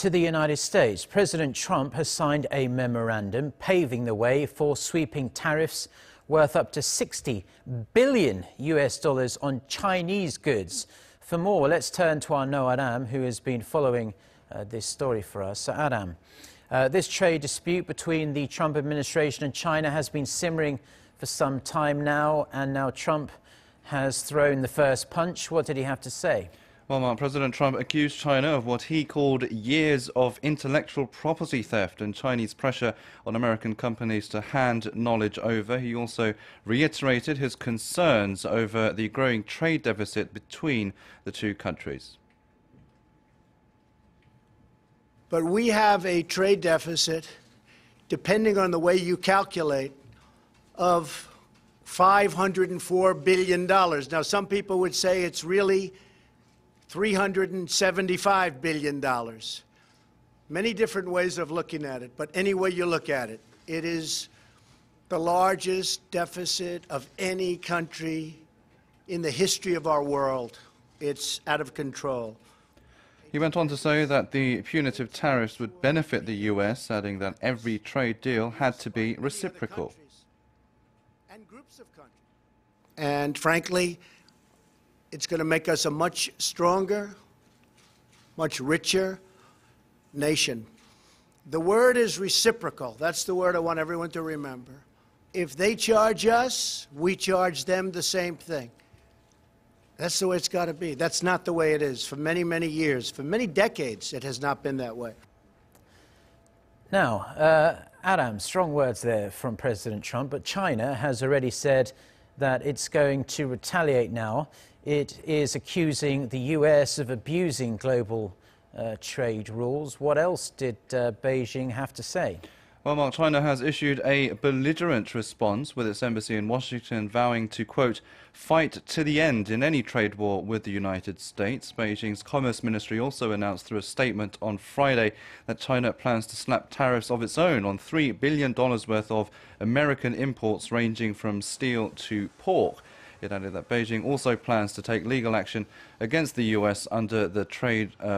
to the United States. President Trump has signed a memorandum paving the way for sweeping tariffs worth up to $60 billion on Chinese goods. For more, let's turn to our Ro Aram, who has been following this story for us. So, Aram, this trade dispute between the Trump administration and China has been simmering for some time now, and now Trump has thrown the first punch. What did he have to say? Well, Mark, President Trump accused China of what he called years of intellectual property theft and Chinese pressure on American companies to hand knowledge over. He also reiterated his concerns over the growing trade deficit between the two countries. But we have a trade deficit, depending on the way you calculate, of $504 billion. Now, some people would say it's really $375 billion. Many different ways of looking at it, but any way you look at it, it is the largest deficit of any country in the history of our world. It's out of control. He went on to say that the punitive tariffs would benefit the U.S., adding that every trade deal had to be reciprocal. And groups of countries. And frankly, it's going to make us a much stronger, much richer nation. The word is reciprocal. That's the word I want everyone to remember. If they charge us, we charge them the same thing. That's the way it's got to be. That's not the way it is. For many, many years, for many decades, it has not been that way. Now, Aram, strong words there from President Trump, but China has already said that it's going to retaliate now. It is accusing the U.S. of abusing global trade rules. What else did Beijing have to say? Well, Mark, China has issued a belligerent response, with its embassy in Washington vowing to, quote, fight to the end in any trade war with the United States. Beijing's Commerce Ministry also announced through a statement on Friday that China plans to slap tariffs of its own on $3 billion worth of American imports ranging from steel to pork. It added that Beijing also plans to take legal action against the U.S. under the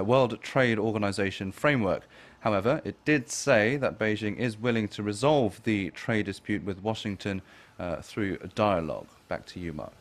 World Trade Organization framework. However, it did say that Beijing is willing to resolve the trade dispute with Washington through a dialogue. Back to you, Mark.